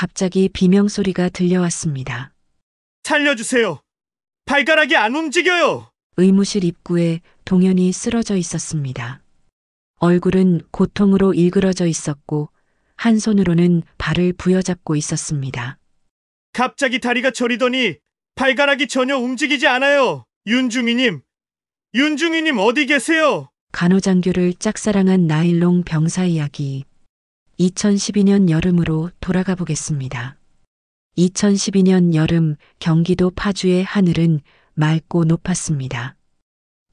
갑자기 비명소리가 들려왔습니다. 살려주세요. 발가락이 안 움직여요. 의무실 입구에 동현이 쓰러져 있었습니다. 얼굴은 고통으로 일그러져 있었고 한 손으로는 발을 부여잡고 있었습니다. 갑자기 다리가 저리더니 발가락이 전혀 움직이지 않아요. 윤중이님 어디 계세요? 간호장교를 짝사랑한 나일롱 병사 이야기. 2012년 여름으로 돌아가 보겠습니다. 2012년 여름 경기도 파주의 하늘은 맑고 높았습니다.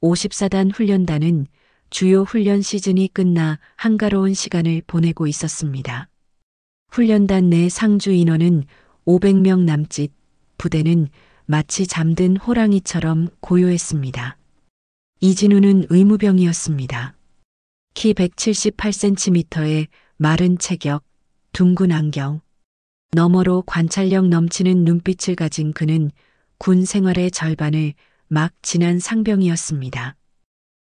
54단 훈련단은 주요 훈련 시즌이 끝나 한가로운 시간을 보내고 있었습니다. 훈련단 내 상주 인원은 500명 남짓, 부대는 마치 잠든 호랑이처럼 고요했습니다. 이진우는 의무병이었습니다. 키 178cm의 마른 체격, 둥근 안경, 너머로 관찰력 넘치는 눈빛을 가진 그는 군 생활의 절반을 막 지난 상병이었습니다.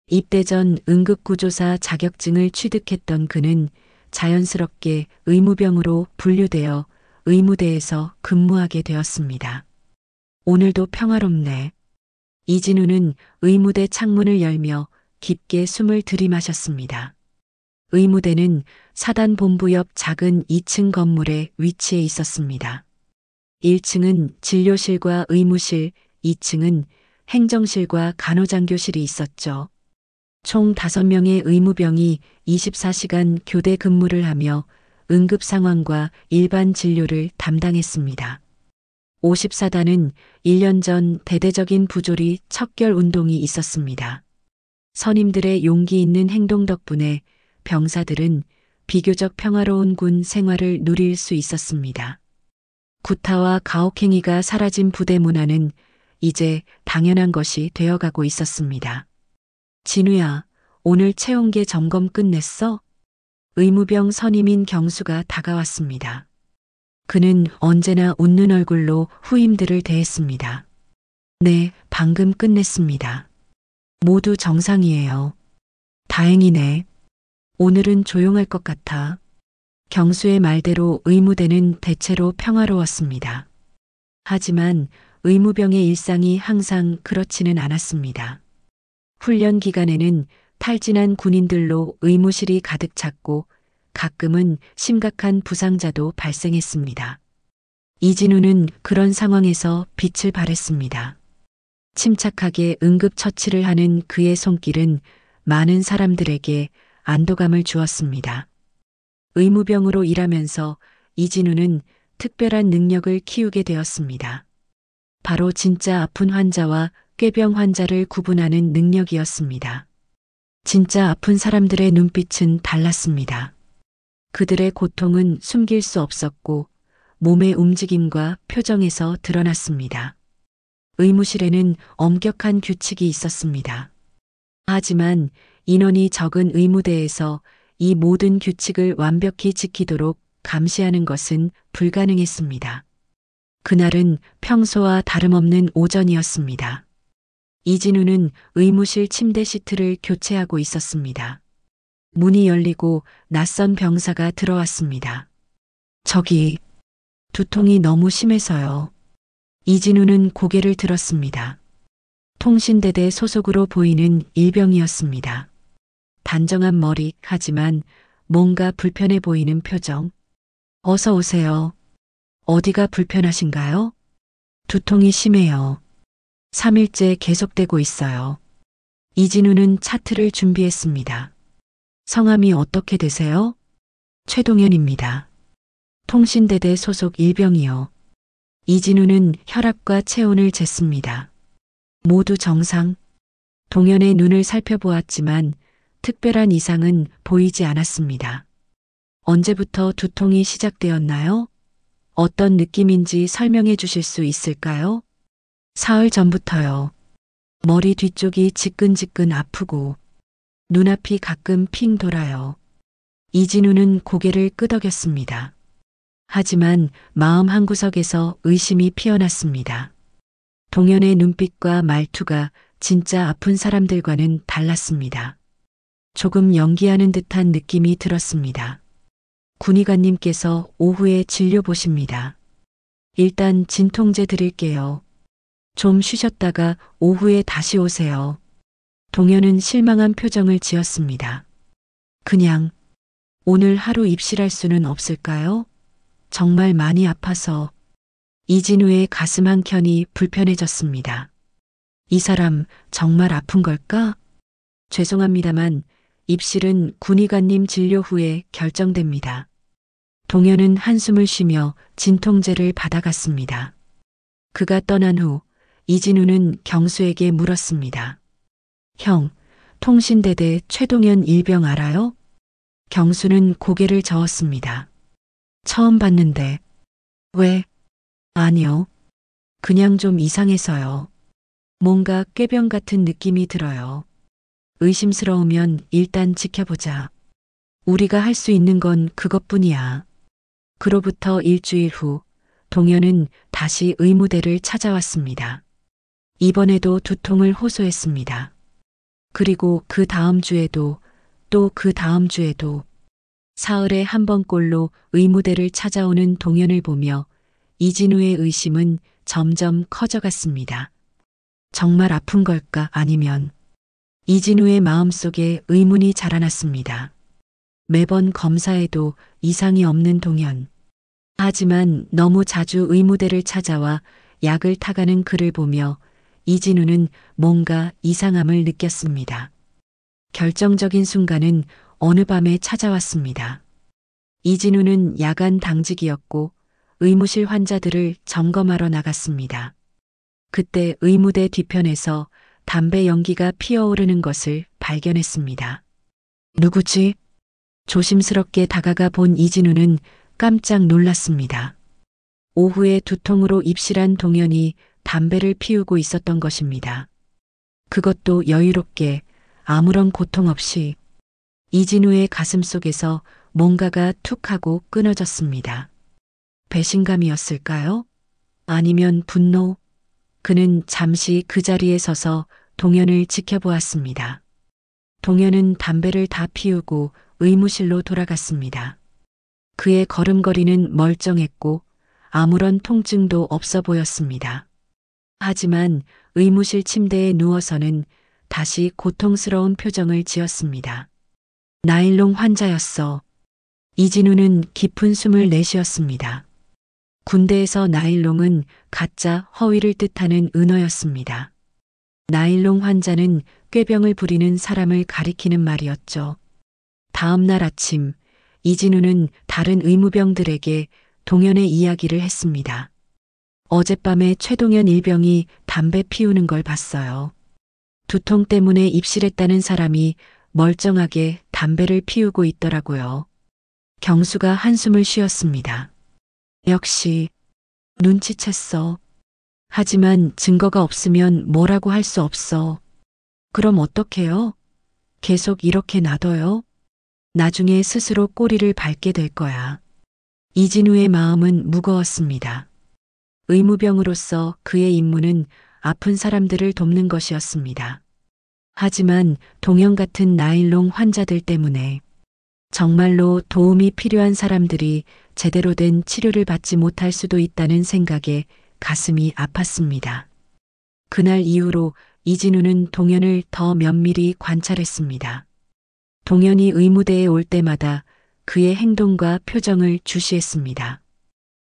입대 전 응급구조사 자격증을 취득했던 그는 자연스럽게 의무병으로 분류되어 의무대에서 근무하게 되었습니다. 오늘도 평화롭네. 이진우는 의무대 창문을 열며 깊게 숨을 들이마셨습니다. 의무대는 사단본부 옆 작은 2층 건물에 위치해 있었습니다. 1층은 진료실과 의무실, 2층은 행정실과 간호장교실이 있었죠. 총 5명의 의무병이 24시간 교대 근무를 하며 응급 상황과 일반 진료를 담당했습니다. 54단은 1년 전 대대적인 부조리 척결 운동이 있었습니다. 선임들의 용기 있는 행동 덕분에 병사들은 비교적 평화로운 군 생활을 누릴 수 있었습니다. 구타와 가혹행위가 사라진 부대 문화는 이제 당연한 것이 되어가고 있었습니다. 진우야, 오늘 체온계 점검 끝냈어? 의무병 선임인 경수가 다가왔습니다. 그는 언제나 웃는 얼굴로 후임들을 대했습니다. 네, 방금 끝냈습니다. 모두 정상이에요. 다행이네. 오늘은 조용할 것 같아. 경수의 말대로 의무대는 대체로 평화로웠습니다. 하지만 의무병의 일상이 항상 그렇지는 않았습니다. 훈련 기간에는 탈진한 군인들로 의무실이 가득 찼고 가끔은 심각한 부상자도 발생했습니다. 이진우는 그런 상황에서 빛을 발했습니다. 침착하게 응급처치를 하는 그의 손길은 많은 사람들에게 안도감을 주었습니다. 의무병으로 일하면서 이진우는 특별한 능력을 키우게 되었습니다. 바로 진짜 아픈 환자와 꾀병 환자를 구분하는 능력이었습니다. 진짜 아픈 사람들의 눈빛은 달랐습니다. 그들의 고통은 숨길 수 없었고 몸의 움직임과 표정에서 드러났습니다. 의무실에는 엄격한 규칙이 있었습니다. 하지만 인원이 적은 의무대에서 이 모든 규칙을 완벽히 지키도록 감시하는 것은 불가능했습니다. 그날은 평소와 다름없는 오전이었습니다. 이진우는 의무실 침대 시트를 교체하고 있었습니다. 문이 열리고 낯선 병사가 들어왔습니다. 저기, 두통이 너무 심해서요. 이진우는 고개를 들었습니다. 통신대대 소속으로 보이는 일병이었습니다. 단정한 머리, 하지만 뭔가 불편해 보이는 표정. 어서 오세요. 어디가 불편하신가요? 두통이 심해요. 3일째 계속되고 있어요. 이진우는 차트를 준비했습니다. 성함이 어떻게 되세요? 최동현입니다. 통신대대 소속 일병이요. 이진우는 혈압과 체온을 쟀습니다. 모두 정상. 동현의 눈을 살펴보았지만 특별한 이상은 보이지 않았습니다. 언제부터 두통이 시작되었나요? 어떤 느낌인지 설명해 주실 수 있을까요? 사흘 전부터요. 머리 뒤쪽이 지끈지끈 아프고 눈앞이 가끔 핑 돌아요. 이진우는 고개를 끄덕였습니다. 하지만 마음 한구석에서 의심이 피어났습니다. 동현의 눈빛과 말투가 진짜 아픈 사람들과는 달랐습니다. 조금 연기하는 듯한 느낌이 들었습니다. 군의관님께서 오후에 진료 보십니다. 일단 진통제 드릴게요. 좀 쉬셨다가 오후에 다시 오세요. 동현은 실망한 표정을 지었습니다. 그냥 오늘 하루 입실할 수는 없을까요? 정말 많이 아파서. 이진우의 가슴 한켠이 불편해졌습니다. 이 사람 정말 아픈 걸까? 죄송합니다만 입실은 군의관님 진료 후에 결정됩니다. 동현은 한숨을 쉬며 진통제를 받아갔습니다. 그가 떠난 후 이진우는 경수에게 물었습니다. 형, 통신대대 최동현 일병 알아요? 경수는 고개를 저었습니다. 처음 봤는데. 왜? 아니요. 그냥 좀 이상해서요. 뭔가 꾀병 같은 느낌이 들어요. 의심스러우면 일단 지켜보자. 우리가 할 수 있는 건 그것뿐이야. 그로부터 일주일 후 동현은 다시 의무대를 찾아왔습니다. 이번에도 두통을 호소했습니다. 그리고 그 다음 주에도 또 그 다음 주에도 사흘에 한 번꼴로 의무대를 찾아오는 동현을 보며 이진우의 의심은 점점 커져갔습니다. 정말 아픈 걸까 아니면. 이진우의 마음속에 의문이 자라났습니다. 매번 검사에도 이상이 없는 동현. 하지만 너무 자주 의무대를 찾아와 약을 타가는 그를 보며 이진우는 뭔가 이상함을 느꼈습니다. 결정적인 순간은 어느 밤에 찾아왔습니다. 이진우는 야간 당직이었고 의무실 환자들을 점검하러 나갔습니다. 그때 의무대 뒤편에서 담배 연기가 피어오르는 것을 발견했습니다. 누구지? 조심스럽게 다가가 본 이진우는 깜짝 놀랐습니다. 오후에 두통으로 입실한 동현이 담배를 피우고 있었던 것입니다. 그것도 여유롭게 아무런 고통 없이. 이진우의 가슴 속에서 뭔가가 툭 하고 끊어졌습니다. 배신감이었을까요? 아니면 분노? 그는 잠시 그 자리에 서서 동현을 지켜보았습니다. 동현은 담배를 다 피우고 의무실로 돌아갔습니다. 그의 걸음걸이는 멀쩡했고 아무런 통증도 없어 보였습니다. 하지만 의무실 침대에 누워서는 다시 고통스러운 표정을 지었습니다. 나일론 환자였어. 이진우는 깊은 숨을 내쉬었습니다. 군대에서 나일론은 가짜 허위를 뜻하는 은어였습니다. 나일론 환자는 꾀병을 부리는 사람을 가리키는 말이었죠. 다음 날 아침 이진우는 다른 의무병들에게 동현의 이야기를 했습니다. 어젯밤에 최동현 일병이 담배 피우는 걸 봤어요. 두통 때문에 입실했다는 사람이 멀쩡하게 담배를 피우고 있더라고요. 경수가 한숨을 쉬었습니다. 역시 눈치챘어. 하지만 증거가 없으면 뭐라고 할 수 없어. 그럼 어떡해요? 계속 이렇게 놔둬요? 나중에 스스로 꼬리를 밟게 될 거야. 이진우의 마음은 무거웠습니다. 의무병으로서 그의 임무는 아픈 사람들을 돕는 것이었습니다. 하지만 동현 같은 나일론 환자들 때문에 정말로 도움이 필요한 사람들이 제대로 된 치료를 받지 못할 수도 있다는 생각에 가슴이 아팠습니다. 그날 이후로 이진우는 동현을 더 면밀히 관찰했습니다. 동현이 의무대에 올 때마다 그의 행동과 표정을 주시했습니다.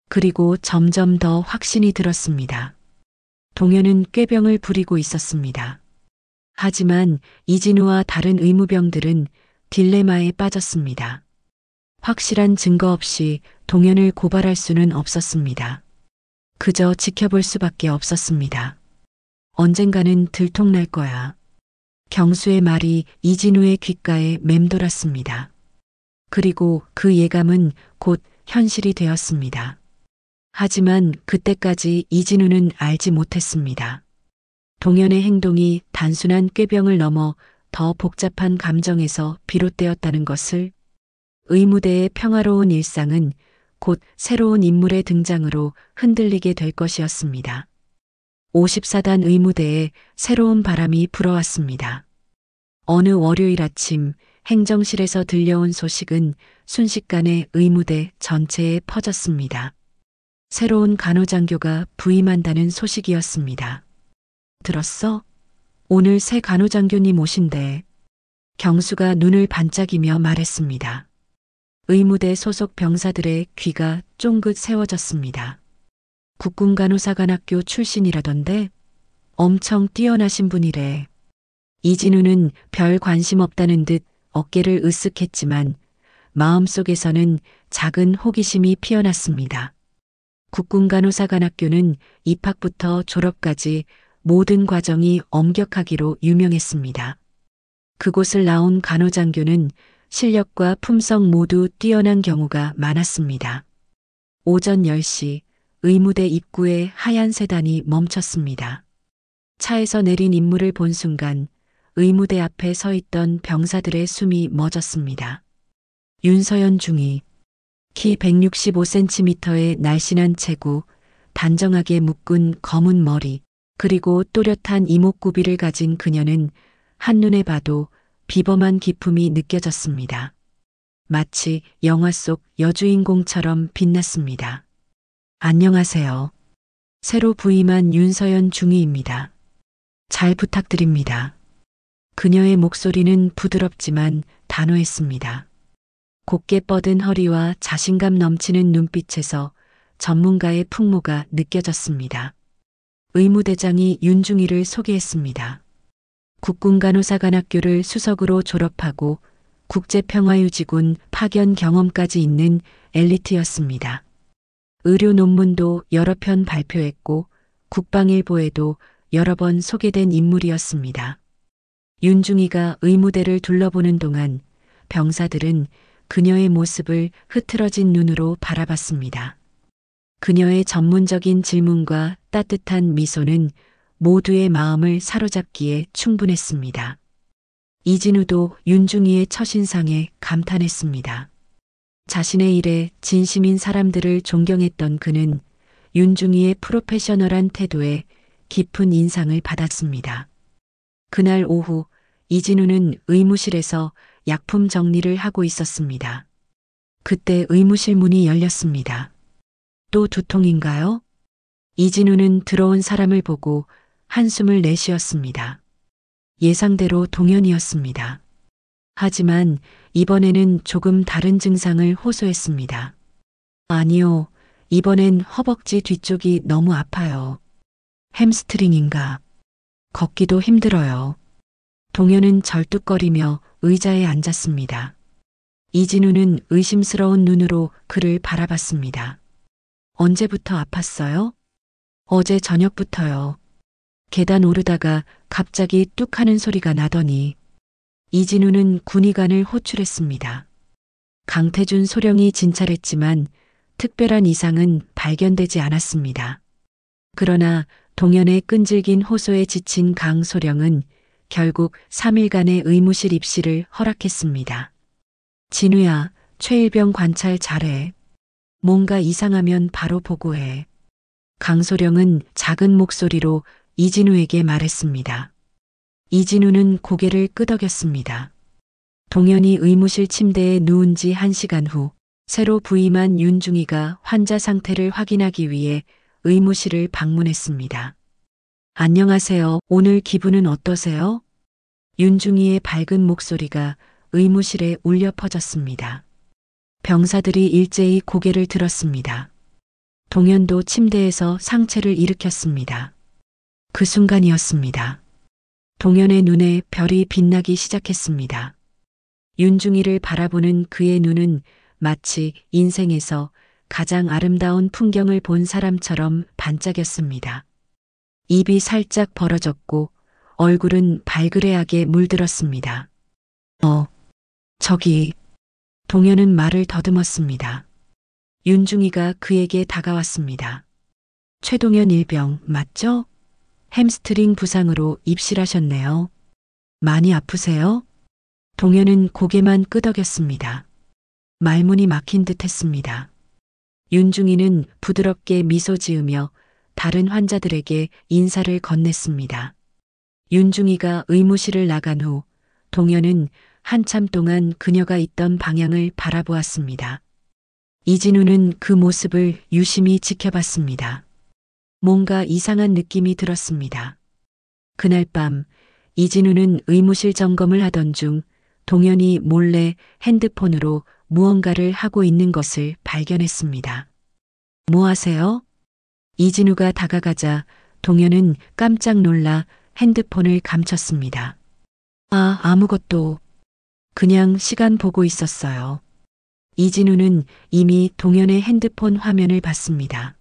그리고 점점 더 확신이 들었습니다. 동현은 꾀병을 부리고 있었습니다. 하지만 이진우와 다른 의무병들은 딜레마에 빠졌습니다. 확실한 증거 없이 동현을 고발할 수는 없었습니다. 그저 지켜볼 수밖에 없었습니다. 언젠가는 들통날 거야. 경수의 말이 이진우의 귓가에 맴돌았습니다. 그리고 그 예감은 곧 현실이 되었습니다. 하지만 그때까지 이진우는 알지 못했습니다. 동현의 행동이 단순한 꾀병을 넘어 더 복잡한 감정에서 비롯되었다는 것을. 의무대의 평화로운 일상은 곧 새로운 인물의 등장으로 흔들리게 될 것이었습니다. 54단 의무대에 새로운 바람이 불어왔습니다. 어느 월요일 아침 행정실에서 들려온 소식은 순식간에 의무대 전체에 퍼졌습니다. 새로운 간호장교가 부임한다는 소식이었습니다. 들었어? 오늘 새 간호장교님 오신대. 경수가 눈을 반짝이며 말했습니다. 의무대 소속 병사들의 귀가 쫑긋 세워졌습니다. 국군간호사관학교 출신이라던데 엄청 뛰어나신 분이래. 이진우는 별 관심 없다는 듯 어깨를 으쓱했지만 마음속에서는 작은 호기심이 피어났습니다. 국군간호사관학교는 입학부터 졸업까지 모든 과정이 엄격하기로 유명했습니다. 그곳을 나온 간호장교는 실력과 품성 모두 뛰어난 경우가 많았습니다. 오전 10시 의무대 입구에 하얀 세단이 멈췄습니다. 차에서 내린 인물을 본 순간 의무대 앞에 서 있던 병사들의 숨이 멎었습니다. 윤서연 중위, 키 165cm의 날씬한 체구, 단정하게 묶은 검은 머리, 그리고 또렷한 이목구비를 가진 그녀는 한눈에 봐도 비범한 기품이 느껴졌습니다. 마치 영화 속 여주인공처럼 빛났습니다. 안녕하세요. 새로 부임한 윤서연 중위입니다. 잘 부탁드립니다. 그녀의 목소리는 부드럽지만 단호했습니다. 곧게 뻗은 허리와 자신감 넘치는 눈빛에서 전문가의 풍모가 느껴졌습니다. 의무대장이 윤중이를 소개했습니다. 국군간호사관학교를 수석으로 졸업하고 국제평화유지군 파견 경험까지 있는 엘리트였습니다. 의료 논문도 여러 편 발표했고 국방일보에도 여러 번 소개된 인물이었습니다. 윤중이가 의무대를 둘러보는 동안 병사들은 그녀의 모습을 흐트러진 눈으로 바라봤습니다. 그녀의 전문적인 질문과 따뜻한 미소는 모두의 마음을 사로잡기에 충분했습니다. 이진우도 윤중이의 첫인상에 감탄했습니다. 자신의 일에 진심인 사람들을 존경했던 그는 윤중이의 프로페셔널한 태도에 깊은 인상을 받았습니다. 그날 오후 이진우는 의무실에서 약품 정리를 하고 있었습니다. 그때 의무실 문이 열렸습니다. 또 두통인가요? 이진우는 들어온 사람을 보고 한숨을 내쉬었습니다. 예상대로 동현이었습니다. 하지만 이번에는 조금 다른 증상을 호소했습니다. 아니요, 이번엔 허벅지 뒤쪽이 너무 아파요. 햄스트링인가? 걷기도 힘들어요. 동현은 절뚝거리며 의자에 앉았습니다. 이진우는 의심스러운 눈으로 그를 바라봤습니다. 언제부터 아팠어요? 어제 저녁부터요. 계단 오르다가 갑자기 뚝 하는 소리가 나더니 이진우는 군의관을 호출했습니다. 강태준 소령이 진찰했지만 특별한 이상은 발견되지 않았습니다. 그러나 동현의 끈질긴 호소에 지친 강 소령은 결국 3일간의 의무실 입시를 허락했습니다. 진우야, 최일병 관찰 잘해. 뭔가 이상하면 바로 보고해. 강소령은 작은 목소리로 이진우에게 말했습니다. 이진우는 고개를 끄덕였습니다. 동현이 의무실 침대에 누운 지 1시간 후 새로 부임한 윤중이가 환자 상태를 확인하기 위해 의무실을 방문했습니다. 안녕하세요. 오늘 기분은 어떠세요? 윤중이의 밝은 목소리가 의무실에 울려 퍼졌습니다. 병사들이 일제히 고개를 들었습니다. 동현도 침대에서 상체를 일으켰습니다. 그 순간이었습니다. 동현의 눈에 별이 빛나기 시작했습니다. 윤중이를 바라보는 그의 눈은 마치 인생에서 가장 아름다운 풍경을 본 사람처럼 반짝였습니다. 입이 살짝 벌어졌고 얼굴은 발그레하게 물들었습니다. 저기... 동현은 말을 더듬었습니다. 윤중이가 그에게 다가왔습니다. 최동현 일병 맞죠? 햄스트링 부상으로 입실하셨네요. 많이 아프세요? 동현은 고개만 끄덕였습니다. 말문이 막힌 듯 했습니다. 윤중이는 부드럽게 미소 지으며 다른 환자들에게 인사를 건넸습니다. 윤중이가 의무실을 나간 후 동현은 한참 동안 그녀가 있던 방향을 바라보았습니다. 이진우는 그 모습을 유심히 지켜봤습니다. 뭔가 이상한 느낌이 들었습니다. 그날 밤 이진우는 의무실 점검을 하던 중 동현이 몰래 핸드폰으로 무언가를 하고 있는 것을 발견했습니다. 뭐 하세요? 이진우가 다가가자 동현은 깜짝 놀라 핸드폰을 감췄습니다. 아무것도. 그냥 시간 보고 있었어요. 이진우는 이미 동현의 핸드폰 화면을 봤습니다.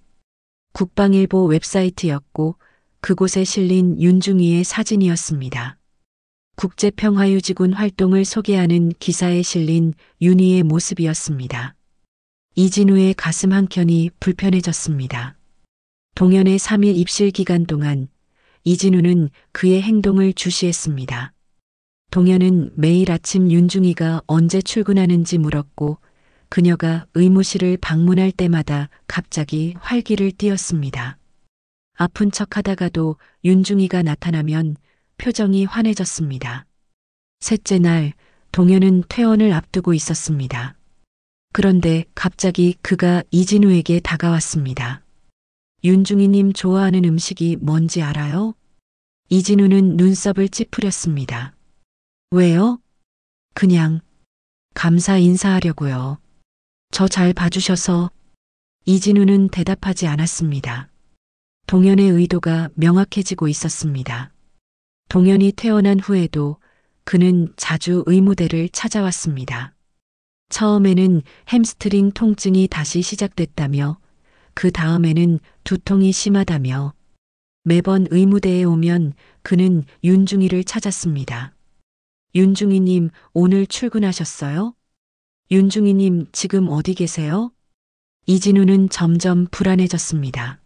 국방일보 웹사이트였고 그곳에 실린 윤중이의 사진이었습니다. 국제평화유지군 활동을 소개하는 기사에 실린 윤희의 모습이었습니다. 이진우의 가슴 한켠이 불편해졌습니다. 동현의 3일 입실 기간 동안 이진우는 그의 행동을 주시했습니다. 동현은 매일 아침 윤중이가 언제 출근하는지 물었고 그녀가 의무실을 방문할 때마다 갑자기 활기를 띠었습니다. 아픈 척 하다가도 윤중이가 나타나면 표정이 환해졌습니다. 셋째 날 동현은 퇴원을 앞두고 있었습니다. 그런데 갑자기 그가 이진우에게 다가왔습니다. 윤중이님 좋아하는 음식이 뭔지 알아요? 이진우는 눈썹을 찌푸렸습니다. 왜요? 그냥 감사 인사하려고요. 저 잘 봐주셔서. 이진우는 대답하지 않았습니다. 동현의 의도가 명확해지고 있었습니다. 동현이 퇴원한 후에도 그는 자주 의무대를 찾아왔습니다. 처음에는 햄스트링 통증이 다시 시작됐다며 그 다음에는 두통이 심하다며 매번 의무대에 오면 그는 윤중이를 찾았습니다. 윤중이님 오늘 출근하셨어요? 윤중이님 지금 어디 계세요? 이진우는 점점 불안해졌습니다.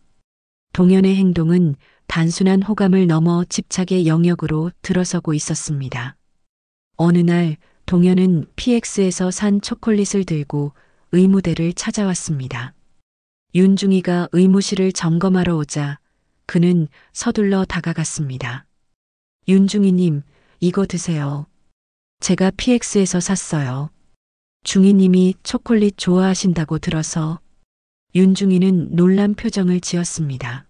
동현의 행동은 단순한 호감을 넘어 집착의 영역으로 들어서고 있었습니다. 어느 날 동현은 PX에서 산 초콜릿을 들고 의무대를 찾아왔습니다. 윤중이가 의무실을 점검하러 오자 그는 서둘러 다가갔습니다. 윤중이님, 이거 드세요. 제가 PX에서 샀어요. 중이님이 초콜릿 좋아하신다고 들어서. 윤중이는 놀란 표정을 지었습니다.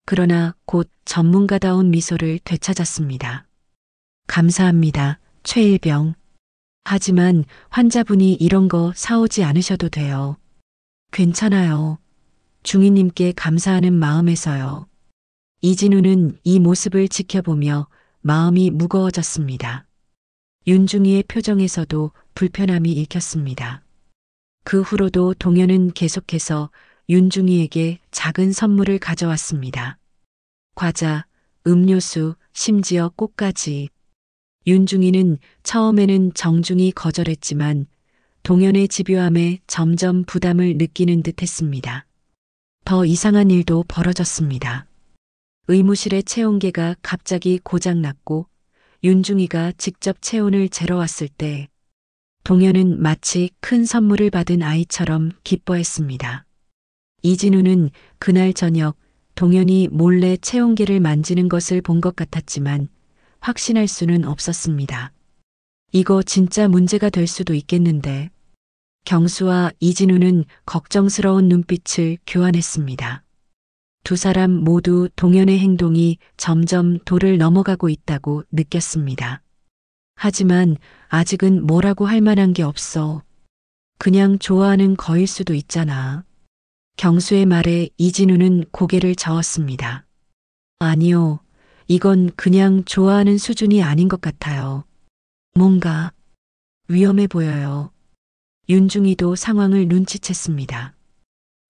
그러나 곧 전문가다운 미소를 되찾았습니다. 감사합니다, 최일병. 하지만 환자분이 이런 거 사오지 않으셔도 돼요. 괜찮아요. 중이님께 감사하는 마음에서요. 이진우는 이 모습을 지켜보며 마음이 무거워졌습니다. 윤중이의 표정에서도 불편함이 읽혔습니다. 그 후로도 동현은 계속해서 윤중이에게 작은 선물을 가져왔습니다. 과자, 음료수, 심지어 꽃까지. 윤중이는 처음에는 정중히 거절했지만 동현의 집요함에 점점 부담을 느끼는 듯 했습니다. 더 이상한 일도 벌어졌습니다. 의무실의 체온계가 갑자기 고장났고 윤중이가 직접 체온을 재러 왔을 때 동현은 마치 큰 선물을 받은 아이처럼 기뻐했습니다. 이진우는 그날 저녁 동현이 몰래 체온계를 만지는 것을 본 것 같았지만 확신할 수는 없었습니다. 이거 진짜 문제가 될 수도 있겠는데. 경수와 이진우는 걱정스러운 눈빛을 교환했습니다. 두 사람 모두 동현의 행동이 점점 도를 넘어가고 있다고 느꼈습니다. 하지만 아직은 뭐라고 할 만한 게 없어. 그냥 좋아하는 거일 수도 있잖아. 경수의 말에 이진우는 고개를 저었습니다. 아니요. 이건 그냥 좋아하는 수준이 아닌 것 같아요. 뭔가 위험해 보여요. 윤중이도 상황을 눈치챘습니다.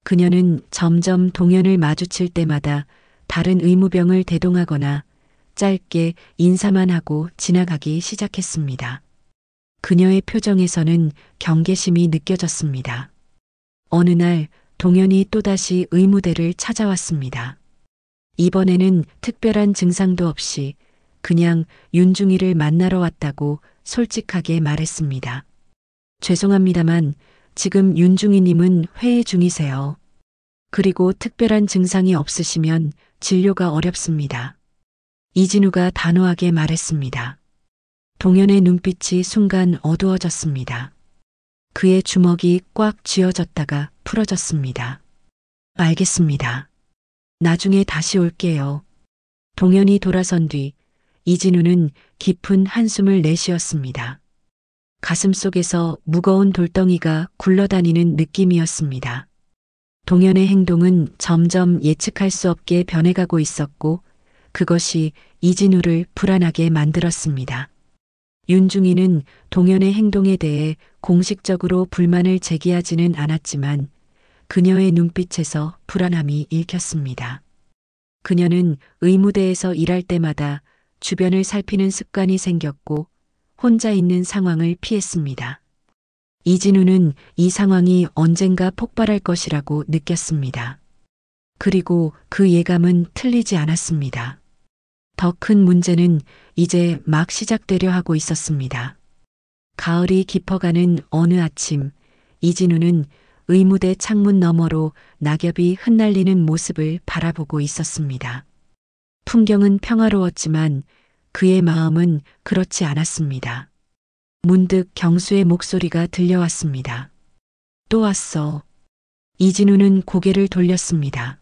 그녀는 점점 동현을 마주칠 때마다 다른 의무병을 대동하거나 짧게 인사만 하고 지나가기 시작했습니다. 그녀의 표정에서는 경계심이 느껴졌습니다. 어느 날 동현이 또다시 의무대를 찾아왔습니다. 이번에는 특별한 증상도 없이 그냥 윤중이를 만나러 왔다고 솔직하게 말했습니다. 죄송합니다만 지금 윤중이님은 회의 중이세요. 그리고 특별한 증상이 없으시면 진료가 어렵습니다. 이진우가 단호하게 말했습니다. 동현의 눈빛이 순간 어두워졌습니다. 그의 주먹이 꽉 쥐어졌다가 풀어졌습니다. 알겠습니다. 나중에 다시 올게요. 동현이 돌아선 뒤 이진우는 깊은 한숨을 내쉬었습니다. 가슴속에서 무거운 돌덩이가 굴러다니는 느낌이었습니다. 동현의 행동은 점점 예측할 수 없게 변해가고 있었고 그것이 이진우를 불안하게 만들었습니다. 윤중이는 동현의 행동에 대해 공식적으로 불만을 제기하지는 않았지만 그녀의 눈빛에서 불안함이 읽혔습니다. 그녀는 의무대에서 일할 때마다 주변을 살피는 습관이 생겼고 혼자 있는 상황을 피했습니다. 이진우는 이 상황이 언젠가 폭발할 것이라고 느꼈습니다. 그리고 그 예감은 틀리지 않았습니다. 더 큰 문제는 이제 막 시작되려 하고 있었습니다. 가을이 깊어가는 어느 아침, 이진우는 의무대 창문 너머로 낙엽이 흩날리는 모습을 바라보고 있었습니다. 풍경은 평화로웠지만 그의 마음은 그렇지 않았습니다. 문득 경수의 목소리가 들려왔습니다. 또 왔어. 이진우는 고개를 돌렸습니다.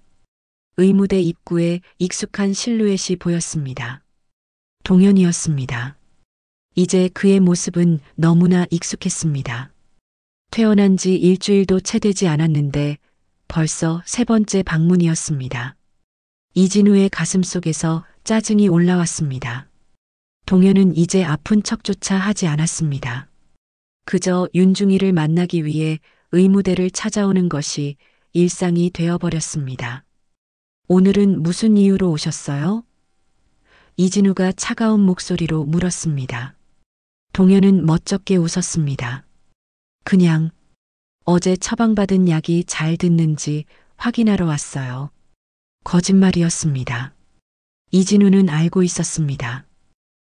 의무대 입구에 익숙한 실루엣이 보였습니다. 동현이었습니다. 이제 그의 모습은 너무나 익숙했습니다. 퇴원한 지 일주일도 채 되지 않았는데 벌써 세 번째 방문이었습니다. 이진우의 가슴속에서 짜증이 올라왔습니다. 동현은 이제 아픈 척조차 하지 않았습니다. 그저 윤중이를 만나기 위해 의무대를 찾아오는 것이 일상이 되어버렸습니다. 오늘은 무슨 이유로 오셨어요? 이진우가 차가운 목소리로 물었습니다. 동현은 멋쩍게 웃었습니다. 그냥 어제 처방받은 약이 잘 듣는지 확인하러 왔어요. 거짓말이었습니다. 이진우는 알고 있었습니다.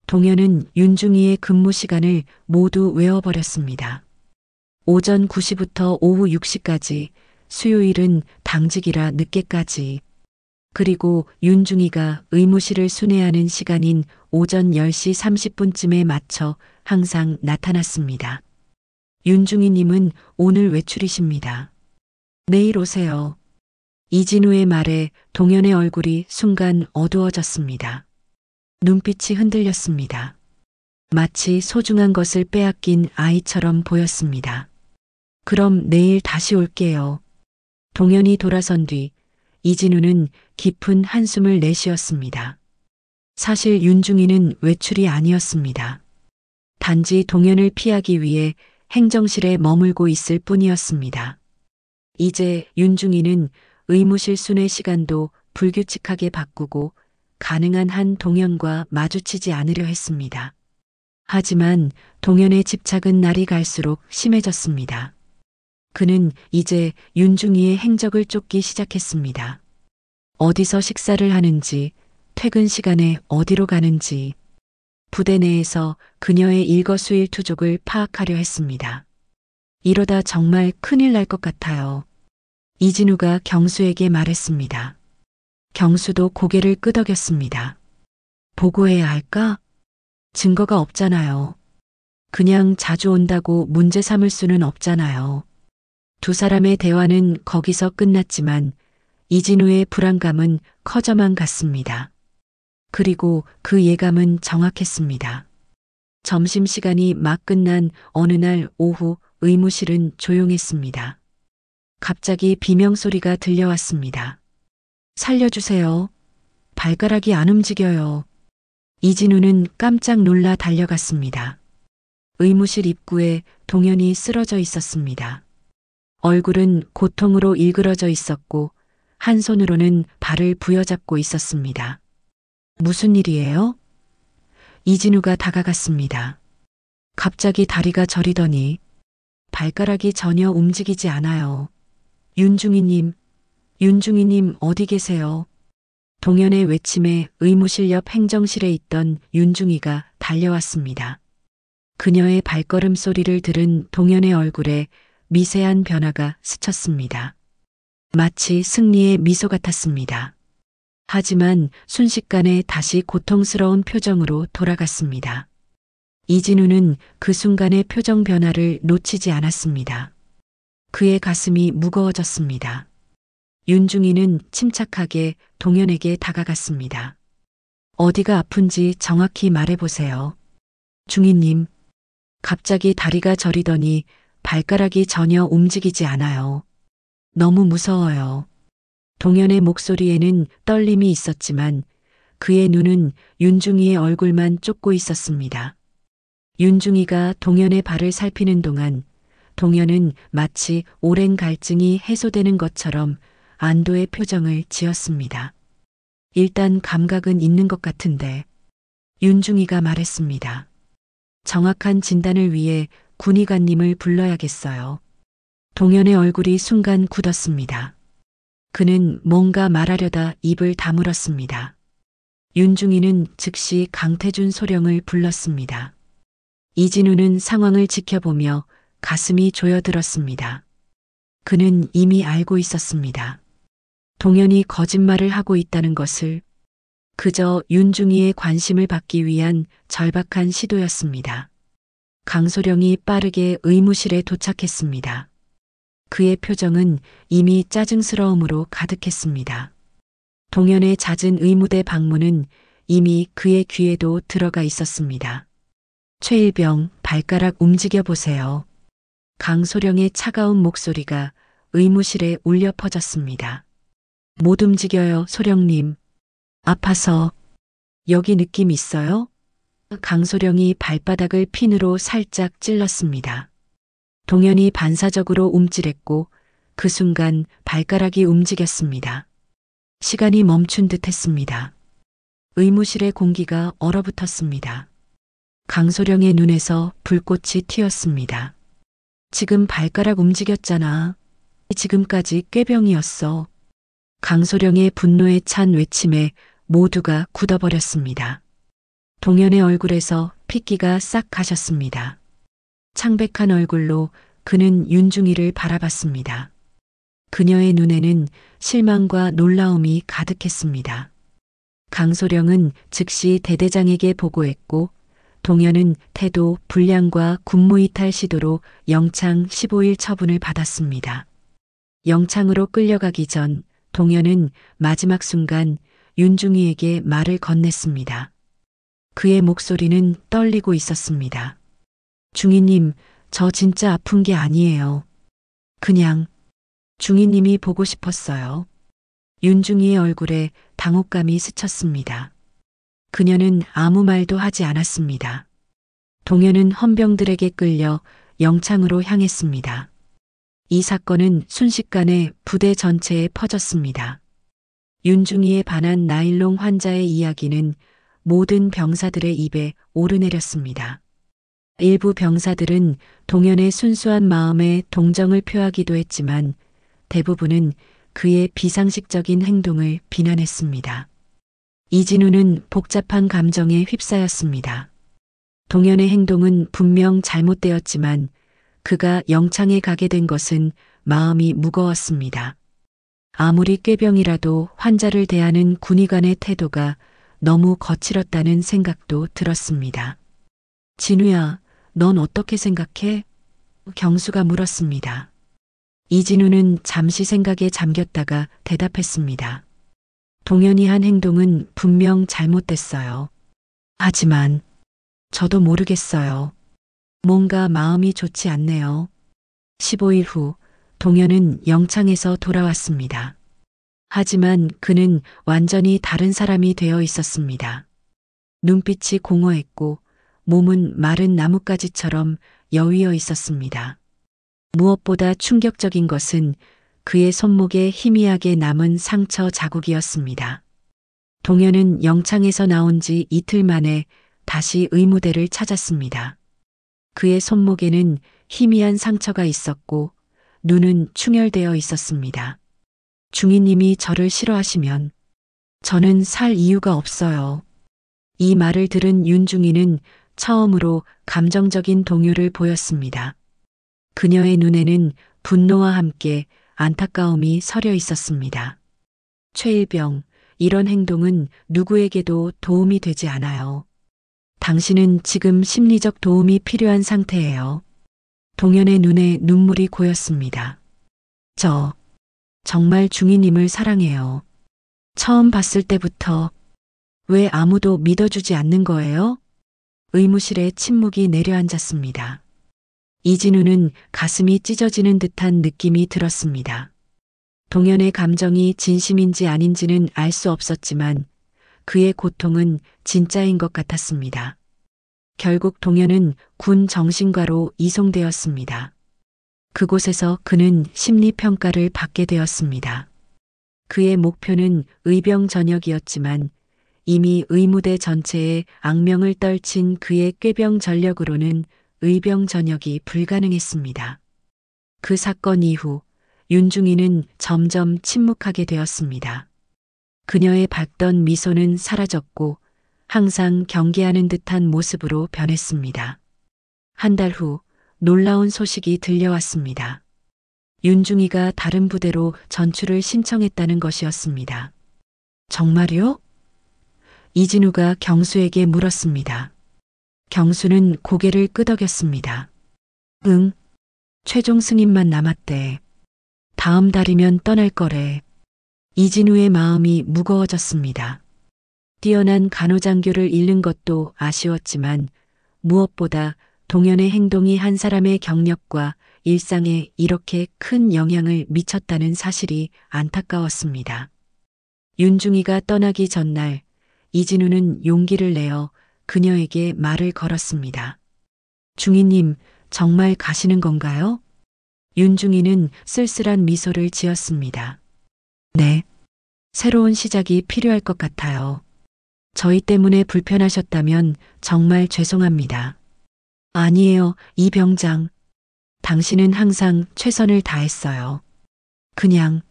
동현은 윤중이의 근무 시간을 모두 외워버렸습니다. 오전 9시부터 오후 6시까지, 수요일은 당직이라 늦게까지. 그리고 윤중이가 의무실을 순회하는 시간인 오전 10시 30분쯤에 맞춰 항상 나타났습니다. 윤중이님은 오늘 외출이십니다. 내일 오세요. 이진우의 말에 동현의 얼굴이 순간 어두워졌습니다. 눈빛이 흔들렸습니다. 마치 소중한 것을 빼앗긴 아이처럼 보였습니다. 그럼 내일 다시 올게요. 동현이 돌아선 뒤 이진우는 깊은 한숨을 내쉬었습니다. 사실 윤중이는 외출이 아니었습니다. 단지 동현을 피하기 위해 행정실에 머물고 있을 뿐이었습니다. 이제 윤중이는 의무실 순회 시간도 불규칙하게 바꾸고 가능한 한 동현과 마주치지 않으려 했습니다. 하지만 동현의 집착은 날이 갈수록 심해졌습니다. 그는 이제 윤중이의 행적을 쫓기 시작했습니다. 어디서 식사를 하는지, 퇴근 시간에 어디로 가는지, 부대 내에서 그녀의 일거수일투족을 파악하려 했습니다. 이러다 정말 큰일 날 것 같아요. 이진우가 경수에게 말했습니다. 경수도 고개를 끄덕였습니다. 보고해야 할까? 증거가 없잖아요. 그냥 자주 온다고 문제 삼을 수는 없잖아요. 두 사람의 대화는 거기서 끝났지만 이진우의 불안감은 커져만 갔습니다. 그리고 그 예감은 정확했습니다. 점심시간이 막 끝난 어느 날 오후 의무실은 조용했습니다. 갑자기 비명소리가 들려왔습니다. 살려주세요. 발가락이 안 움직여요. 이진우는 깜짝 놀라 달려갔습니다. 의무실 입구에 동현이 쓰러져 있었습니다. 얼굴은 고통으로 일그러져 있었고 한 손으로는 발을 부여잡고 있었습니다. 무슨 일이에요? 이진우가 다가갔습니다. 갑자기 다리가 저리더니 발가락이 전혀 움직이지 않아요. 윤중이님 어디 계세요? 동현의 외침에 의무실 옆 행정실에 있던 윤중이가 달려왔습니다. 그녀의 발걸음 소리를 들은 동현의 얼굴에 미세한 변화가 스쳤습니다. 마치 승리의 미소 같았습니다. 하지만 순식간에 다시 고통스러운 표정으로 돌아갔습니다. 이진우는 그 순간의 표정 변화를 놓치지 않았습니다. 그의 가슴이 무거워졌습니다. 윤중이는 침착하게 동현에게 다가갔습니다. 어디가 아픈지 정확히 말해보세요. 중이님, 갑자기 다리가 저리더니 발가락이 전혀 움직이지 않아요. 너무 무서워요. 동현의 목소리에는 떨림이 있었지만 그의 눈은 윤중이의 얼굴만 쫓고 있었습니다. 윤중이가 동현의 발을 살피는 동안 동현은 마치 오랜 갈증이 해소되는 것처럼 안도의 표정을 지었습니다. 일단 감각은 있는 것 같은데, 윤중이가 말했습니다. 정확한 진단을 위해 군의관님을 불러야겠어요. 동현의 얼굴이 순간 굳었습니다. 그는 뭔가 말하려다 입을 다물었습니다. 윤중이는 즉시 강태준 소령을 불렀습니다. 이진우는 상황을 지켜보며 가슴이 조여들었습니다. 그는 이미 알고 있었습니다. 동현이 거짓말을 하고 있다는 것을. 그저 윤중이의 관심을 받기 위한 절박한 시도였습니다. 강소령이 빠르게 의무실에 도착했습니다. 그의 표정은 이미 짜증스러움으로 가득했습니다. 동현의 잦은 의무대 방문은 이미 그의 귀에도 들어가 있었습니다. 최일병, 발가락 움직여 보세요. 강소령의 차가운 목소리가 의무실에 울려 퍼졌습니다. 못 움직여요, 소령님. 아파서. 여기 느낌 있어요? 강소령이 발바닥을 핀으로 살짝 찔렀습니다. 동현이 반사적으로 움찔했고 그 순간 발가락이 움직였습니다. 시간이 멈춘 듯 했습니다. 의무실의 공기가 얼어붙었습니다. 강소령의 눈에서 불꽃이 튀었습니다. 지금 발가락 움직였잖아. 지금까지 꾀병이었어. 강소령의 분노에 찬 외침에 모두가 굳어버렸습니다. 동현의 얼굴에서 핏기가 싹 가셨습니다. 창백한 얼굴로 그는 윤중이를 바라봤습니다. 그녀의 눈에는 실망과 놀라움이 가득했습니다. 강소령은 즉시 대대장에게 보고했고 동현은 태도 불량과 군무이탈 시도로 영창 15일 처분을 받았습니다. 영창으로 끌려가기 전 동현은 마지막 순간 윤중이에게 말을 건넸습니다. 그의 목소리는 떨리고 있었습니다. 중이님, 저 진짜 아픈 게 아니에요. 그냥 중이님이 보고 싶었어요. 윤중이의 얼굴에 당혹감이 스쳤습니다. 그녀는 아무 말도 하지 않았습니다. 동현은 헌병들에게 끌려 영창으로 향했습니다. 이 사건은 순식간에 부대 전체에 퍼졌습니다. 윤중이에 반한 나일론 환자의 이야기는 모든 병사들의 입에 오르내렸습니다. 일부 병사들은 동현의 순수한 마음에 동정을 표하기도 했지만 대부분은 그의 비상식적인 행동을 비난했습니다. 이진우는 복잡한 감정에 휩싸였습니다. 동현의 행동은 분명 잘못되었지만 그가 영창에 가게 된 것은 마음이 무거웠습니다. 아무리 꾀병이라도 환자를 대하는 군의관의 태도가 너무 거칠었다는 생각도 들었습니다. 진우야, 넌 어떻게 생각해? 경수가 물었습니다. 이진우는 잠시 생각에 잠겼다가 대답했습니다. 동현이 한 행동은 분명 잘못됐어요. 하지만 저도 모르겠어요. 뭔가 마음이 좋지 않네요. 15일 후 동현은 영창에서 돌아왔습니다. 하지만 그는 완전히 다른 사람이 되어 있었습니다. 눈빛이 공허했고 몸은 마른 나뭇가지처럼 여위어 있었습니다. 무엇보다 충격적인 것은 그의 손목에 희미하게 남은 상처 자국이었습니다. 동현은 영창에서 나온 지 이틀 만에 다시 의무대를 찾았습니다. 그의 손목에는 희미한 상처가 있었고 눈은 충혈되어 있었습니다. 중이님이 저를 싫어하시면 저는 살 이유가 없어요. 이 말을 들은 윤중이는 처음으로 감정적인 동요를 보였습니다. 그녀의 눈에는 분노와 함께 안타까움이 서려 있었습니다. 최일병, 이런 행동은 누구에게도 도움이 되지 않아요. 당신은 지금 심리적 도움이 필요한 상태예요. 동현의 눈에 눈물이 고였습니다. 저 정말 중이님을 사랑해요. 처음 봤을 때부터. 왜 아무도 믿어주지 않는 거예요? 의무실에 침묵이 내려앉았습니다. 이진우는 가슴이 찢어지는 듯한 느낌이 들었습니다. 동현의 감정이 진심인지 아닌지는 알 수 없었지만 그의 고통은 진짜인 것 같았습니다. 결국 동현은 군 정신과로 이송되었습니다. 그곳에서 그는 심리평가를 받게 되었습니다. 그의 목표는 의병 전역이었지만 이미 의무대 전체에 악명을 떨친 그의 꾀병 전력으로는 의병 전역이 불가능했습니다. 그 사건 이후 윤중이는 점점 침묵하게 되었습니다. 그녀의 밝던 미소는 사라졌고 항상 경계하는 듯한 모습으로 변했습니다. 한 달 후 놀라운 소식이 들려왔습니다. 윤중이가 다른 부대로 전출을 신청했다는 것이었습니다. 정말요? 이진우가 경수에게 물었습니다. 경수는 고개를 끄덕였습니다. 응, 최종 승인만 남았대. 다음 달이면 떠날 거래. 이진우의 마음이 무거워졌습니다. 뛰어난 간호장교를 잃는 것도 아쉬웠지만 무엇보다 동현의 행동이 한 사람의 경력과 일상에 이렇게 큰 영향을 미쳤다는 사실이 안타까웠습니다. 윤중이가 떠나기 전날 이진우는 용기를 내어 그녀에게 말을 걸었습니다. 중이님, 정말 가시는 건가요? 윤중이는 쓸쓸한 미소를 지었습니다. 네. 새로운 시작이 필요할 것 같아요. 저희 때문에 불편하셨다면 정말 죄송합니다. 아니에요, 이 병장. 당신은 항상 최선을 다했어요. 그냥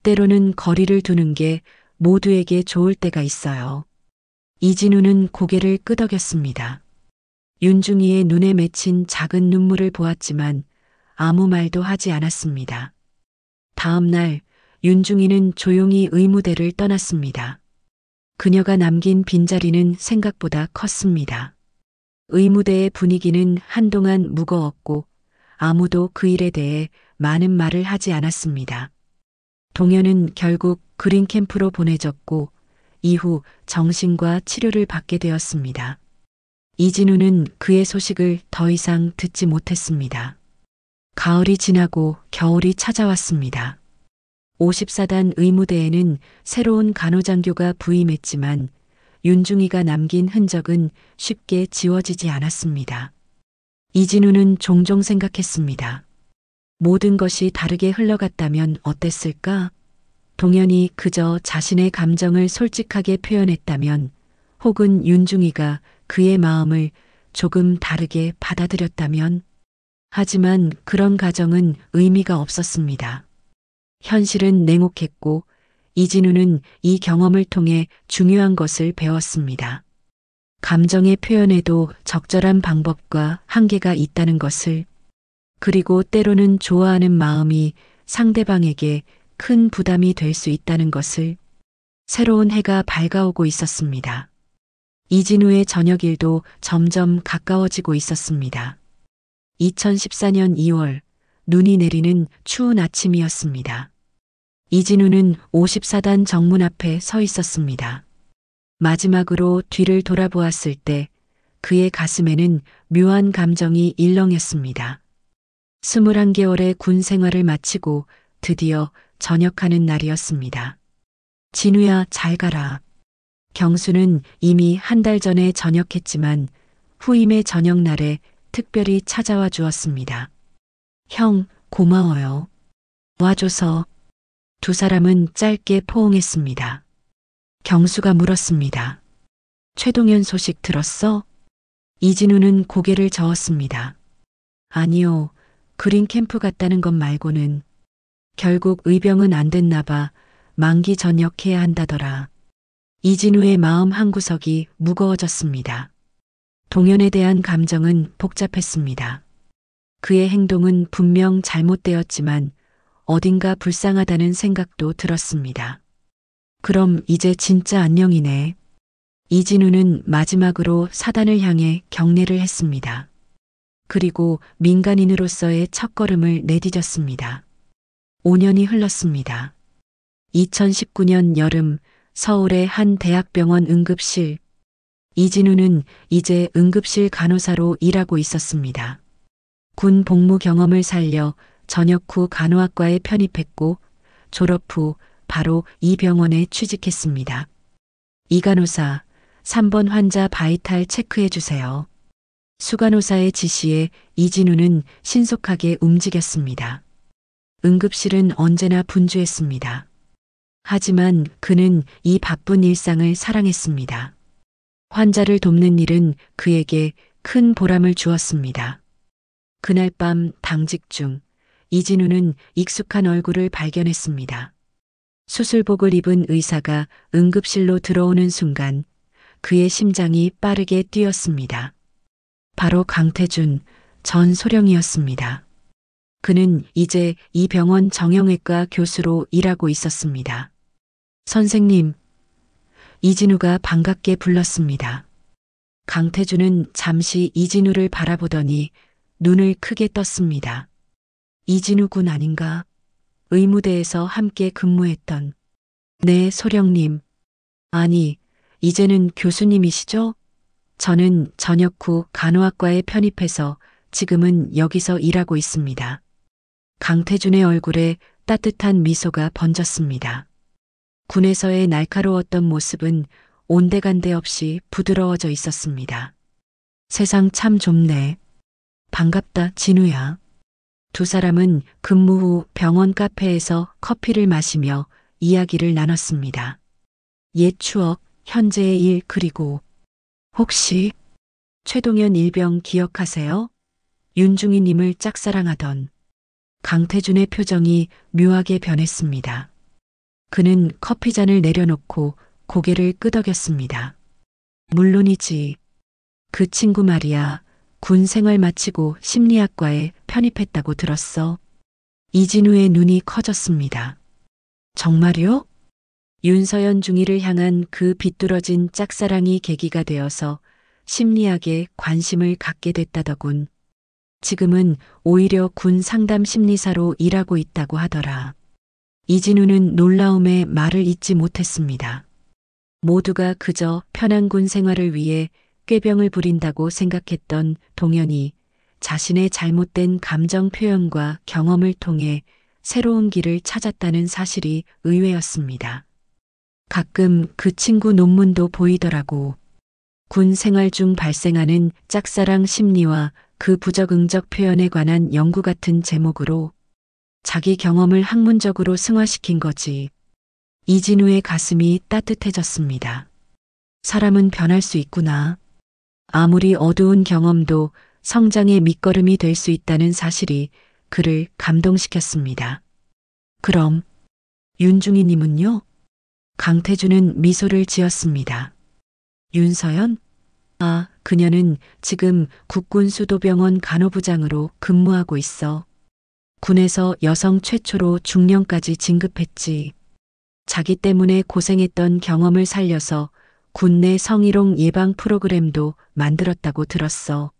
때로는 거리를 두는 게 모두에게 좋을 때가 있어요. 이진우는 고개를 끄덕였습니다. 윤중이의 눈에 맺힌 작은 눈물을 보았지만 아무 말도 하지 않았습니다. 다음 날 윤중이는 조용히 의무대를 떠났습니다. 그녀가 남긴 빈자리는 생각보다 컸습니다. 의무대의 분위기는 한동안 무거웠고 아무도 그 일에 대해 많은 말을 하지 않았습니다. 동현은 결국 그린 캠프로 보내졌고 이후 정신과 치료를 받게 되었습니다. 이진우는 그의 소식을 더 이상 듣지 못했습니다. 가을이 지나고 겨울이 찾아왔습니다. 54단 의무대에는 새로운 간호장교가 부임했지만 윤중이가 남긴 흔적은 쉽게 지워지지 않았습니다. 이진우는 종종 생각했습니다. 모든 것이 다르게 흘러갔다면 어땠을까? 동현이 그저 자신의 감정을 솔직하게 표현했다면, 혹은 윤중이가 그의 마음을 조금 다르게 받아들였다면, 하지만 그런 가정은 의미가 없었습니다. 현실은 냉혹했고 이진우는 이 경험을 통해 중요한 것을 배웠습니다. 감정의 표현에도 적절한 방법과 한계가 있다는 것을, 그리고 때로는 좋아하는 마음이 상대방에게 큰 부담이 될 수 있다는 것을. 새로운 해가 밝아오고 있었습니다. 이진우의 저녁일도 점점 가까워지고 있었습니다. 2014년 2월 눈이 내리는 추운 아침이었습니다. 이진우는 54단 정문 앞에 서 있었습니다. 마지막으로 뒤를 돌아보았을 때 그의 가슴에는 묘한 감정이 일렁였습니다. 21개월의 군 생활을 마치고 드디어 전역하는 날이었습니다. 진우야, 잘 가라. 경수는 이미 한 달 전에 전역했지만 후임의 저녁날에 특별히 찾아와 주었습니다. 형, 고마워요. 와줘서. 두 사람은 짧게 포옹했습니다. 경수가 물었습니다. 최동현 소식 들었어? 이진우는 고개를 저었습니다. 아니요, 그린 캠프 갔다는 것 말고는. 결국 의병은 안 됐나 봐. 만기 전역해야 한다더라. 이진우의 마음 한구석이 무거워졌습니다. 동현에 대한 감정은 복잡했습니다. 그의 행동은 분명 잘못되었지만 어딘가 불쌍하다는 생각도 들었습니다. 그럼 이제 진짜 안녕이네. 이진우는 마지막으로 사단을 향해 경례를 했습니다. 그리고 민간인으로서의 첫걸음을 내디뎠습니다. 5년이 흘렀습니다. 2019년 여름 서울의 한 대학병원 응급실. 이진우는 이제 응급실 간호사로 일하고 있었습니다. 군 복무 경험을 살려 전역 후 간호학과에 편입했고 졸업 후 바로 이 병원에 취직했습니다. 이 간호사, 3번 환자 바이탈 체크해 주세요. 수간호사의 지시에 이진우는 신속하게 움직였습니다. 응급실은 언제나 분주했습니다. 하지만 그는 이 바쁜 일상을 사랑했습니다. 환자를 돕는 일은 그에게 큰 보람을 주었습니다. 그날 밤 당직 중 이진우는 익숙한 얼굴을 발견했습니다. 수술복을 입은 의사가 응급실로 들어오는 순간 그의 심장이 빠르게 뛰었습니다. 바로 강태준 전 소령이었습니다. 그는 이제 이 병원 정형외과 교수로 일하고 있었습니다. 선생님, 이진우가 반갑게 불렀습니다. 강태준은 잠시 이진우를 바라보더니 눈을 크게 떴습니다. 이진우 군 아닌가? 의무대에서 함께 근무했던. 네, 소령님. 아니, 이제는 교수님이시죠? 저는 전역 후 간호학과에 편입해서 지금은 여기서 일하고 있습니다. 강태준의 얼굴에 따뜻한 미소가 번졌습니다. 군에서의 날카로웠던 모습은 온데간데 없이 부드러워져 있었습니다. 세상 참 좁네. 반갑다, 진우야. 두 사람은 근무 후 병원 카페에서 커피를 마시며 이야기를 나눴습니다. 옛 추억, 현재의 일, 그리고 혹시 최동현 일병 기억하세요? 윤중희님을 짝사랑하던. 강태준의 표정이 묘하게 변했습니다. 그는 커피잔을 내려놓고 고개를 끄덕였습니다. 물론이지. 그 친구 말이야. 군 생활 마치고 심리학과에 편입했다고 들었어. 이진우의 눈이 커졌습니다. 정말요? 윤서연 중위를 향한 그 비뚤어진 짝사랑이 계기가 되어서 심리학에 관심을 갖게 됐다더군. 지금은 오히려 군 상담 심리사로 일하고 있다고 하더라. 이진우는 놀라움에 말을 잇지 못했습니다. 모두가 그저 편한 군 생활을 위해 꾀병을 부린다고 생각했던 동현이 자신의 잘못된 감정 표현과 경험을 통해 새로운 길을 찾았다는 사실이 의외였습니다. 가끔 그 친구 논문도 보이더라고. 군 생활 중 발생하는 짝사랑 심리와 그 부적응적 표현에 관한 연구 같은 제목으로 자기 경험을 학문적으로 승화시킨 거지. 이진우의 가슴이 따뜻해졌습니다. 사람은 변할 수 있구나. 아무리 어두운 경험도 성장의 밑거름이 될 수 있다는 사실이 그를 감동시켰습니다. 그럼 윤중희님은요? 강태준은 미소를 지었습니다. 윤서연? 아, 그녀는 지금 국군수도병원 간호부장으로 근무하고 있어. 군에서 여성 최초로 중령까지 진급했지. 자기 때문에 고생했던 경험을 살려서 군내 성희롱 예방 프로그램도 만들었다고 들었어.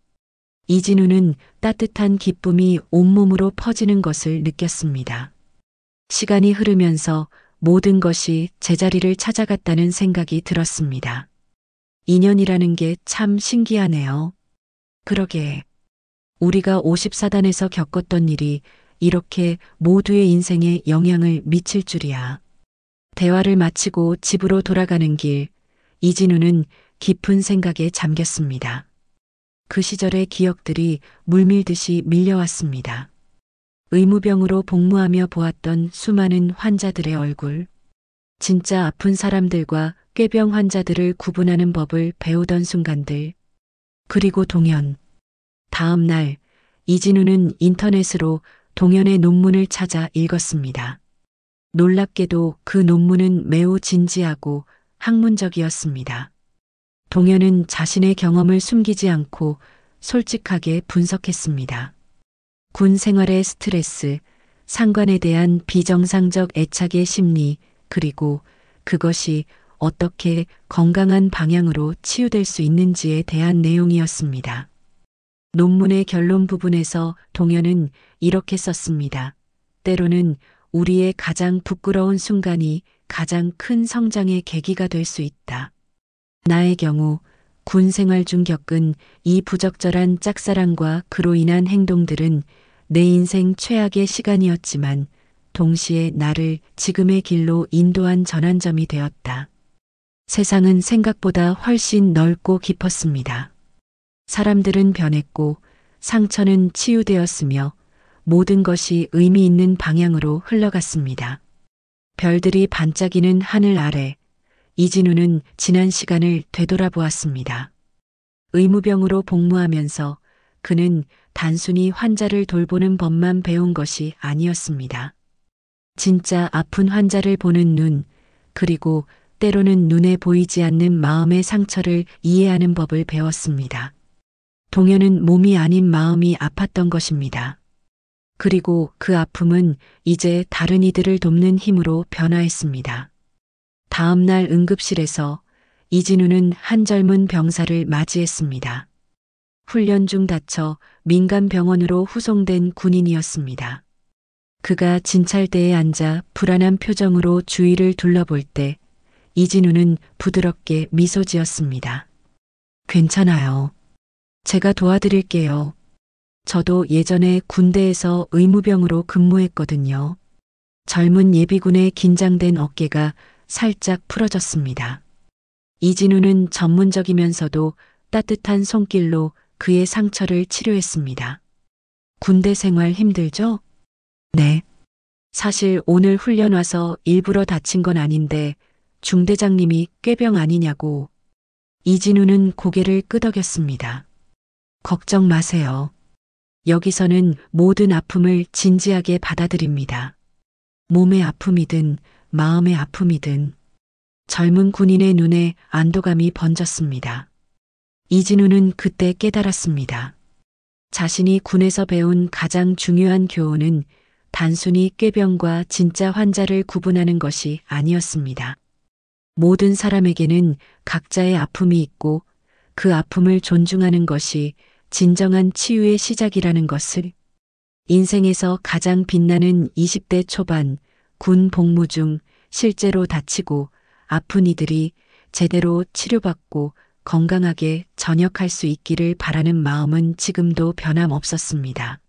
이진우는 따뜻한 기쁨이 온몸으로 퍼지는 것을 느꼈습니다. 시간이 흐르면서 모든 것이 제자리를 찾아갔다는 생각이 들었습니다. 인연이라는 게 참 신기하네요. 그러게. 우리가 54단에서 겪었던 일이 이렇게 모두의 인생에 영향을 미칠 줄이야. 대화를 마치고 집으로 돌아가는 길, 이진우는 깊은 생각에 잠겼습니다. 그 시절의 기억들이 물밀듯이 밀려왔습니다. 의무병으로 복무하며 보았던 수많은 환자들의 얼굴, 진짜 아픈 사람들과 꾀병 환자들을 구분하는 법을 배우던 순간들, 그리고 동현. 다음 날 이진우는 인터넷으로 동현의 논문을 찾아 읽었습니다. 놀랍게도 그 논문은 매우 진지하고 학문적이었습니다. 동현은 자신의 경험을 숨기지 않고 솔직하게 분석했습니다. 군 생활의 스트레스, 상관에 대한 비정상적 애착의 심리, 그리고 그것이 어떻게 건강한 방향으로 치유될 수 있는지에 대한 내용이었습니다. 논문의 결론 부분에서 동현은 이렇게 썼습니다. 때로는 우리의 가장 부끄러운 순간이 가장 큰 성장의 계기가 될 수 있다. 나의 경우 군 생활 중 겪은 이 부적절한 짝사랑과 그로 인한 행동들은 내 인생 최악의 시간이었지만 동시에 나를 지금의 길로 인도한 전환점이 되었다. 세상은 생각보다 훨씬 넓고 깊었습니다. 사람들은 변했고 상처는 치유되었으며 모든 것이 의미 있는 방향으로 흘러갔습니다. 별들이 반짝이는 하늘 아래 이진우는 지난 시간을 되돌아보았습니다. 의무병으로 복무하면서 그는 단순히 환자를 돌보는 법만 배운 것이 아니었습니다. 진짜 아픈 환자를 보는 눈, 그리고 때로는 눈에 보이지 않는 마음의 상처를 이해하는 법을 배웠습니다. 동현은 몸이 아닌 마음이 아팠던 것입니다. 그리고 그 아픔은 이제 다른 이들을 돕는 힘으로 변화했습니다. 다음 날 응급실에서 이진우는 한 젊은 병사를 맞이했습니다. 훈련 중 다쳐 민간병원으로 후송된 군인이었습니다. 그가 진찰대에 앉아 불안한 표정으로 주위를 둘러볼 때 이진우는 부드럽게 미소 지었습니다. 괜찮아요. 제가 도와드릴게요. 저도 예전에 군대에서 의무병으로 근무했거든요. 젊은 예비군의 긴장된 어깨가 살짝 풀어졌습니다. 이진우는 전문적이면서도 따뜻한 손길로 그의 상처를 치료했습니다. 군대 생활 힘들죠? 네. 사실 오늘 훈련 와서 일부러 다친 건 아닌데 중대장님이 꾀병 아니냐고. 이진우는 고개를 끄덕였습니다. 걱정 마세요. 여기서는 모든 아픔을 진지하게 받아들입니다. 몸의 아픔이든 마음의 아픔이든. 젊은 군인의 눈에 안도감이 번졌습니다. 이진우는 그때 깨달았습니다. 자신이 군에서 배운 가장 중요한 교훈은 단순히 꾀병과 진짜 환자를 구분하는 것이 아니었습니다. 모든 사람에게는 각자의 아픔이 있고 그 아픔을 존중하는 것이 진정한 치유의 시작이라는 것을. 인생에서 가장 빛나는 20대 초반 군 복무 중 실제로 다치고 아픈 이들이 제대로 치료받고 건강하게 전역할 수 있기를 바라는 마음은 지금도 변함없었습니다.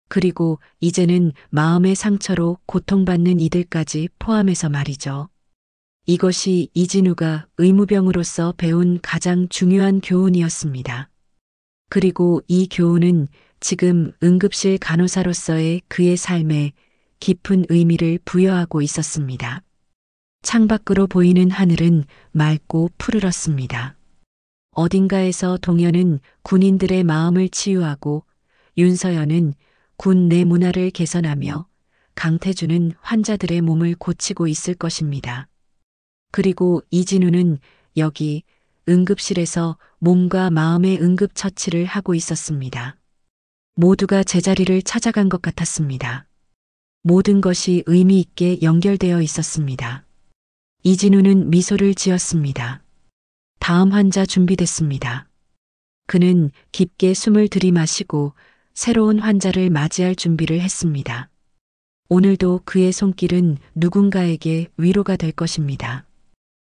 그리고 이제는 마음의 상처로 고통받는 이들까지 포함해서 말이죠. 이것이 이진우가 의무병으로서 배운 가장 중요한 교훈이었습니다. 그리고 이 교훈은 지금 응급실 간호사로서의 그의 삶에 깊은 의미를 부여하고 있었습니다. 창밖으로 보이는 하늘은 맑고 푸르렀습니다. 어딘가에서 동현은 군인들의 마음을 치유하고 윤서연은 군 내 문화를 개선하며 강태주는 환자들의 몸을 고치고 있을 것입니다. 그리고 이진우는 여기 응급실에서 몸과 마음의 응급처치를 하고 있었습니다. 모두가 제자리를 찾아간 것 같았습니다. 모든 것이 의미 있게 연결되어 있었습니다. 이진우는 미소를 지었습니다. 다음 환자 준비됐습니다. 그는 깊게 숨을 들이마시고 새로운 환자를 맞이할 준비를 했습니다. 오늘도 그의 손길은 누군가에게 위로가 될 것입니다.